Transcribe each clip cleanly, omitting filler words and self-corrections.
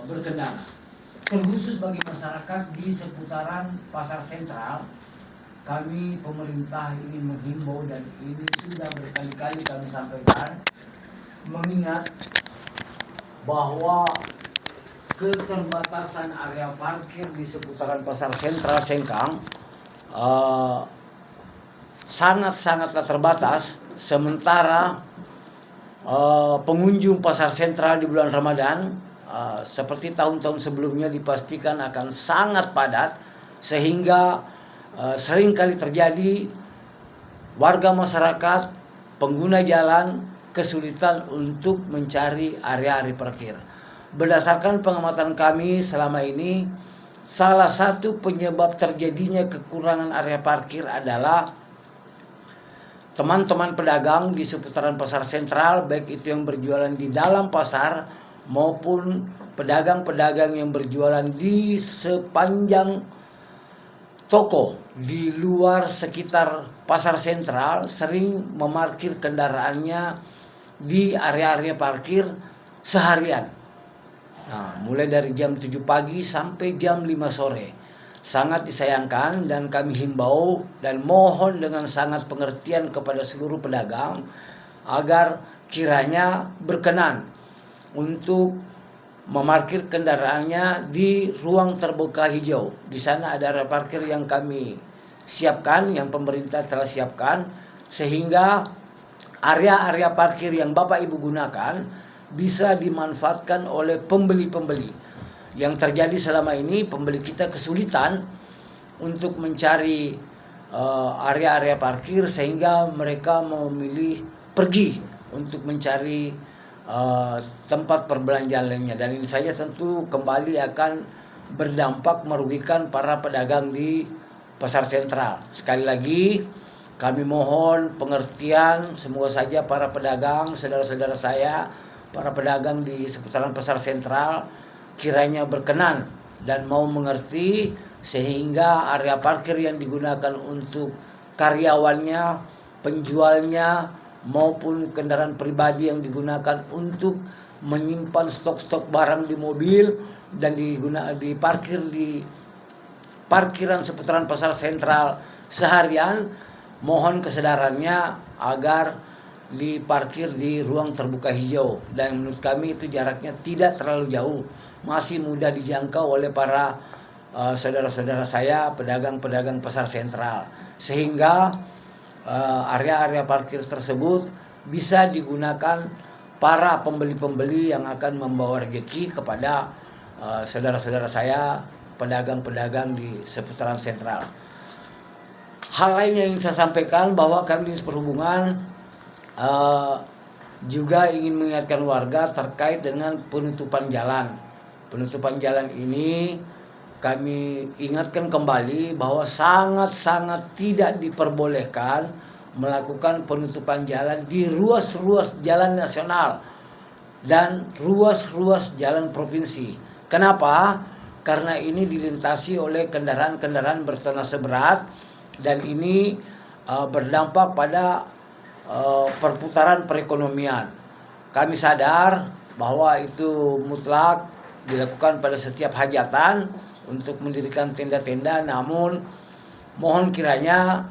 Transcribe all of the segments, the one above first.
berkendara. Terkhusus bagi masyarakat di seputaran Pasar Sentral, kami pemerintah ingin menghimbau, dan ini sudah berkali-kali kami sampaikan, mengingat bahwa keterbatasan area parkir di seputaran Pasar Sentral Sengkang sangat-sangatlah terbatas, sementara pengunjung Pasar Sentral di bulan Ramadan seperti tahun-tahun sebelumnya dipastikan akan sangat padat, sehingga sering kali terjadi warga masyarakat, pengguna jalan kesulitan untuk mencari area-area parkir. Berdasarkan pengamatan kami selama ini, salah satu penyebab terjadinya kekurangan area parkir adalah teman-teman pedagang di seputaran Pasar Sentral, baik itu yang berjualan di dalam pasar maupun pedagang-pedagang yang berjualan di sepanjang toko di luar sekitar Pasar Sentral, sering memarkir kendaraannya di area-area parkir seharian. Nah, mulai dari jam 7 pagi sampai jam 5 sore. Sangat disayangkan, dan kami himbau dan mohon dengan sangat pengertian kepada seluruh pedagang agar kiranya berkenan untuk memarkir kendaraannya di ruang terbuka hijau. Di sana ada area parkir yang kami siapkan, yang pemerintah telah siapkan, sehingga area-area parkir yang Bapak Ibu gunakan bisa dimanfaatkan oleh pembeli-pembeli. Yang terjadi selama ini, pembeli kita kesulitan untuk mencari area-area parkir, sehingga mereka memilih pergi untuk mencari tempat perbelanjaan lainnya, dan ini saja tentu kembali akan berdampak merugikan para pedagang di Pasar Sentral. Sekali lagi kami mohon pengertian, semoga saja para pedagang, saudara-saudara saya, para pedagang di seputaran Pasar Sentral kiranya berkenan dan mau mengerti, sehingga area parkir yang digunakan untuk karyawannya, penjualnya, maupun kendaraan pribadi yang digunakan untuk menyimpan stok-stok barang di mobil dan diparkir di parkiran seputaran Pasar Sentral seharian, mohon kesadarannya agar diparkir di ruang terbuka hijau, dan menurut kami itu jaraknya tidak terlalu jauh, masih mudah dijangkau oleh para saudara-saudara saya pedagang-pedagang Pasar Sentral, sehingga area-area parkir tersebut bisa digunakan para pembeli-pembeli yang akan membawa rezeki kepada saudara-saudara saya pedagang-pedagang di seputaran Sentral. Hal lain yang ingin saya sampaikan bahwa kami Dinas Perhubungan juga ingin mengingatkan warga terkait dengan penutupan jalan. Penutupan jalan ini kami ingatkan kembali bahwa sangat-sangat tidak diperbolehkan melakukan penutupan jalan di ruas-ruas jalan nasional dan ruas-ruas jalan provinsi. Kenapa? Karena ini dilintasi oleh kendaraan-kendaraan bertonnase berat, dan ini berdampak pada perputaran perekonomian. Kami sadar bahwa itu mutlak dilakukan pada setiap hajatan untuk mendirikan tenda-tenda, namun mohon kiranya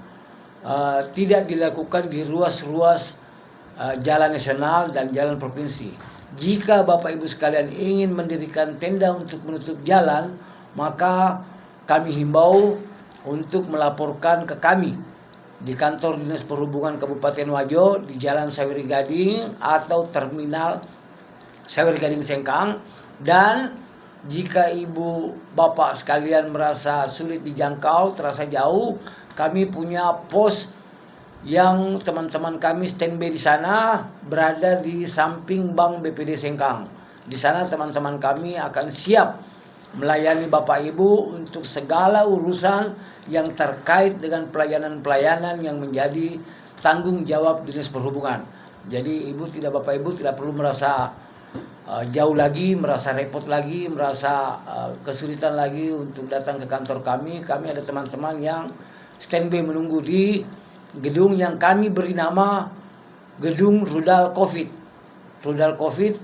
tidak dilakukan di ruas-ruas jalan nasional dan jalan provinsi. Jika Bapak Ibu sekalian ingin mendirikan tenda untuk menutup jalan, maka kami himbau untuk melaporkan ke kami di kantor Dinas Perhubungan Kabupaten Wajo di Jalan Saweri Gading atau Terminal Saweri Gading Sengkang. Dan jika ibu bapak sekalian merasa sulit dijangkau, terasa jauh, kami punya pos yang teman-teman kami standby di sana, berada di samping Bank BPD Sengkang. Di sana teman-teman kami akan siap melayani Bapak Ibu untuk segala urusan yang terkait dengan pelayanan-pelayanan yang menjadi tanggung jawab Dinas Perhubungan. Jadi Bapak Ibu tidak perlu merasa jauh lagi, merasa repot lagi, merasa kesulitan lagi untuk datang ke kantor kami. Kami ada teman-teman yang standby menunggu di gedung yang kami beri nama Gedung Rudal Covid. Rudal Covid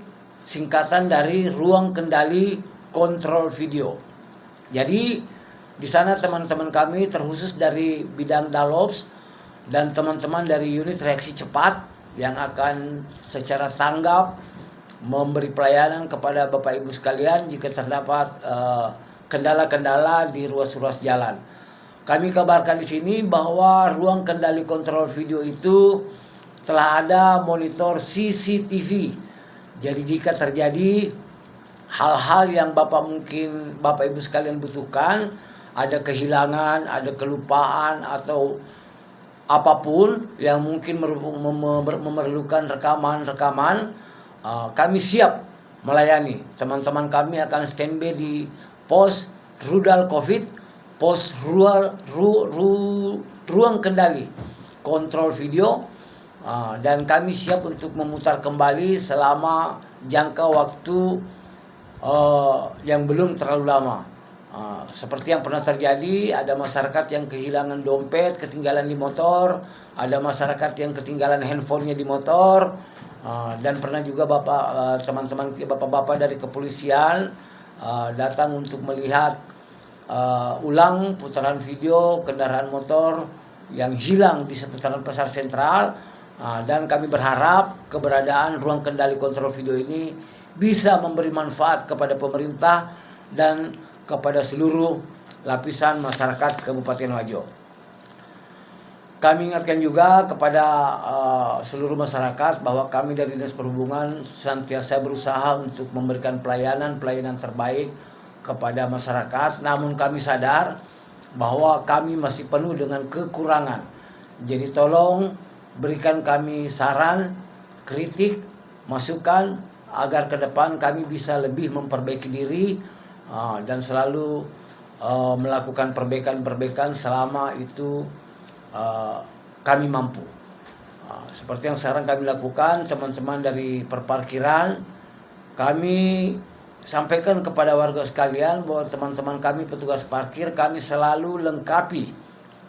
singkatan dari Ruang Kendali kontrol video. Jadi di sana teman-teman kami terkhusus dari bidang Dalops dan teman-teman dari unit reaksi cepat yang akan secara tanggap memberi pelayanan kepada Bapak Ibu sekalian jika terdapat kendala-kendala di ruas-ruas jalan. Kami kabarkan di sini bahwa ruang kendali kontrol video itu telah ada monitor CCTV. Jadi jika terjadi hal-hal yang Bapak Ibu sekalian butuhkan, ada kehilangan, ada kelupaan atau apapun yang mungkin memerlukan rekaman, kami siap melayani. Teman-teman kami akan standby di pos rudal COVID, pos ruang kendali kontrol video, dan kami siap untuk memutar kembali selama jangka waktu yang belum terlalu lama. Seperti yang pernah terjadi, ada masyarakat yang kehilangan dompet, ketinggalan di motor, ada masyarakat yang ketinggalan handphonenya di motor, dan pernah juga teman-teman bapak-bapak dari kepolisian datang untuk melihat ulang putaran video kendaraan motor yang hilang di seputaran pasar sentral, dan kami berharap keberadaan ruang kendali kontrol video ini bisa memberi manfaat kepada pemerintah dan kepada seluruh lapisan masyarakat Kabupaten Wajo. Kami ingatkan juga kepada seluruh masyarakat bahwa kami dari Dinas Perhubungan senantiasa berusaha untuk memberikan pelayanan terbaik kepada masyarakat. Namun kami sadar bahwa kami masih penuh dengan kekurangan. Jadi tolong berikan kami saran, kritik, masukan agar ke depan kami bisa lebih memperbaiki diri dan selalu melakukan perbaikan selama itu kami mampu. Seperti yang sekarang kami lakukan, teman-teman dari perparkiran, kami sampaikan kepada warga sekalian bahwa teman-teman kami petugas parkir kami selalu lengkapi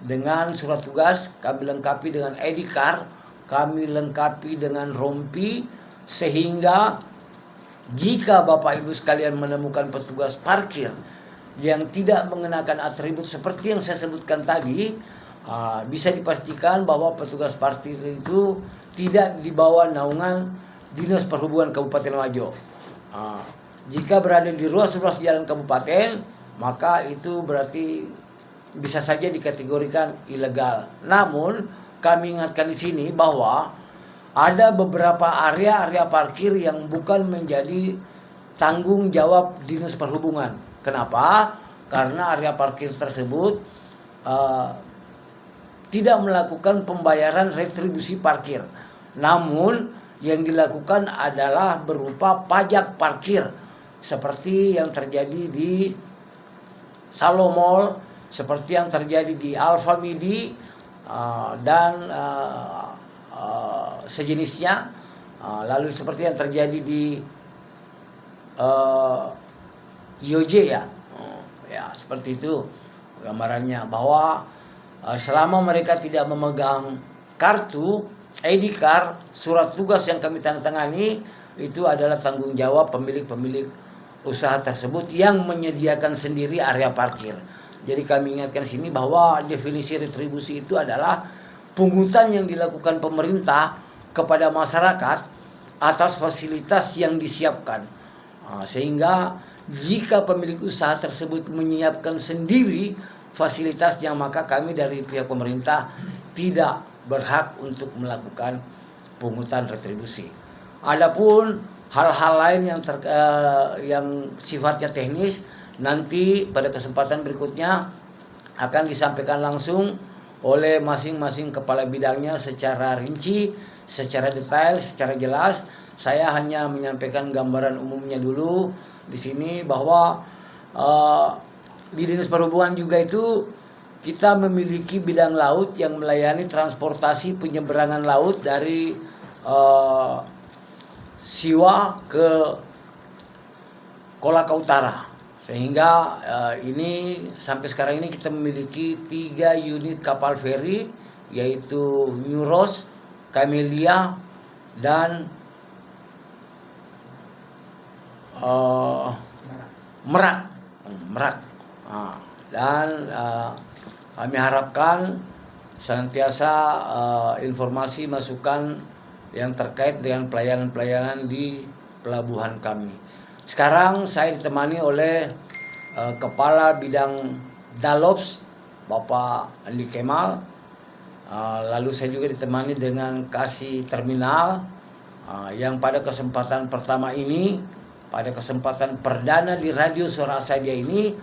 dengan surat tugas, kami lengkapi dengan ID card, kami lengkapi dengan rompi, sehingga jika Bapak Ibu sekalian menemukan petugas parkir yang tidak mengenakan atribut seperti yang saya sebutkan tadi, bisa dipastikan bahwa petugas parkir itu tidak di bawah naungan Dinas Perhubungan Kabupaten Wajo. Jika berada di ruas-ruas jalan kabupaten, maka itu berarti bisa saja dikategorikan ilegal. Namun kami ingatkan di sini bahwa ada beberapa area parkir yang bukan menjadi tanggung jawab Dinas Perhubungan. Kenapa? Karena area parkir tersebut tidak melakukan pembayaran retribusi parkir. Namun yang dilakukan adalah berupa pajak parkir, seperti yang terjadi di Salomol, seperti yang terjadi di Alfamidi dan sejenisnya, lalu seperti yang terjadi di IOJ ya seperti itu gambarannya, bahwa selama mereka tidak memegang kartu ID card, surat tugas yang kami tandatangani, itu adalah tanggung jawab pemilik usaha tersebut yang menyediakan sendiri area parkir. Jadi kami ingatkan sini bahwa definisi retribusi itu adalah pungutan yang dilakukan pemerintah kepada masyarakat atas fasilitas yang disiapkan. Sehingga jika pemilik usaha tersebut menyiapkan sendiri fasilitasnya, maka kami dari pihak pemerintah tidak berhak untuk melakukan pungutan retribusi. Adapun hal-hal lain yang sifatnya teknis, nanti pada kesempatan berikutnya akan disampaikan langsung oleh masing-masing kepala bidangnya secara rinci, secara detail, secara jelas. Saya hanya menyampaikan gambaran umumnya dulu di sini, bahwa di Dinas Perhubungan juga itu kita memiliki bidang laut yang melayani transportasi penyeberangan laut dari Siwa ke Kolaka Utara. Sehingga ini sampai sekarang ini kita memiliki 3 unit kapal feri, yaitu New Rose, Camellia, dan Merak. Dan kami harapkan senantiasa informasi masukan yang terkait dengan pelayanan-pelayanan di pelabuhan kami. Sekarang saya ditemani oleh Kepala Bidang Dalops, Bapak Andi Kemal. Lalu saya juga ditemani dengan Kasih Terminal yang pada kesempatan pertama ini, pada kesempatan perdana di Radio Suara Asadia ini,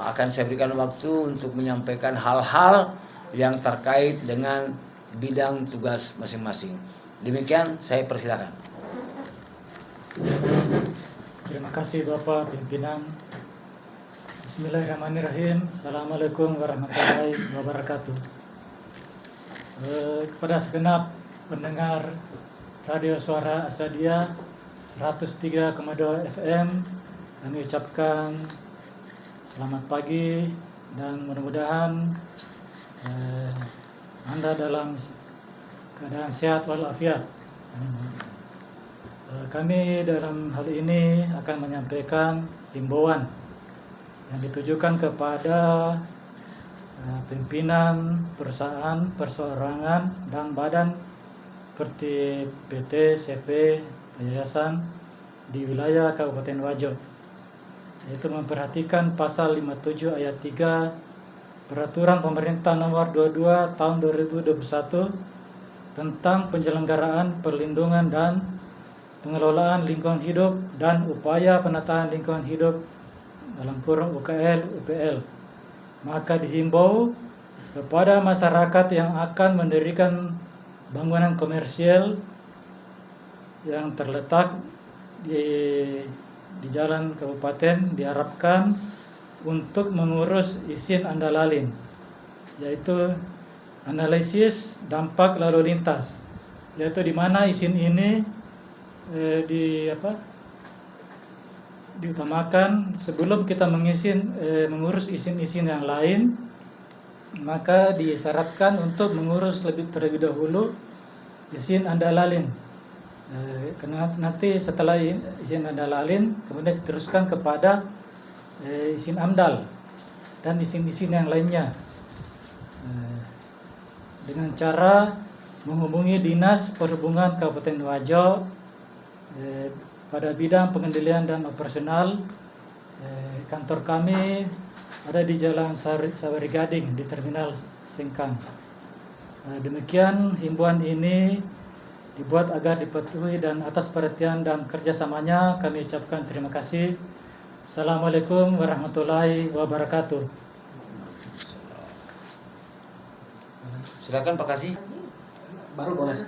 akan saya berikan waktu untuk menyampaikan hal-hal yang terkait dengan bidang tugas masing-masing. Demikian, saya persilakan. Terima kasih Bapak Pimpinan. Bismillahirrahmanirrahim. Assalamualaikum warahmatullahi wabarakatuh. Kepada segenap pendengar Radio Suara Asadia 103,2 FM, kami ucapkan selamat pagi dan mudah-mudahan Anda dalam keadaan sehat walafiat. Kami dalam hal ini akan menyampaikan himbauan yang ditujukan kepada pimpinan perusahaan, perseorangan, dan badan seperti PT, CP, yayasan di wilayah Kabupaten Wajo, yaitu memperhatikan pasal 57 ayat 3 Peraturan Pemerintah Nomor 22 Tahun 2021 tentang penyelenggaraan perlindungan dan pengelolaan lingkungan hidup dan upaya penataan lingkungan hidup dalam kurung UKL UPL. Maka dihimbau kepada masyarakat yang akan mendirikan bangunan komersial yang terletak di jalan kabupaten diharapkan untuk mengurus izin andalalin, yaitu analisis dampak lalu lintas, yaitu di mana izin ini diutamakan sebelum kita mengurus izin-izin yang lain, maka disyaratkan untuk mengurus terlebih dahulu izin andalalin. Karena nanti setelah izin andalalin kemudian diteruskan kepada izin AMDAL dan izin-izin yang lainnya, dengan cara menghubungi Dinas Perhubungan Kabupaten Wajo pada bidang pengendalian dan operasional. Kantor kami ada di Jalan Sawari Gading di Terminal Singkang. Demikian himbauan ini dibuat agar dipatuhi, dan atas perhatian dan kerjasamanya kami ucapkan terima kasih. Assalamualaikum warahmatullahi wabarakatuh. Silakan Pak Kasih. Baru boleh.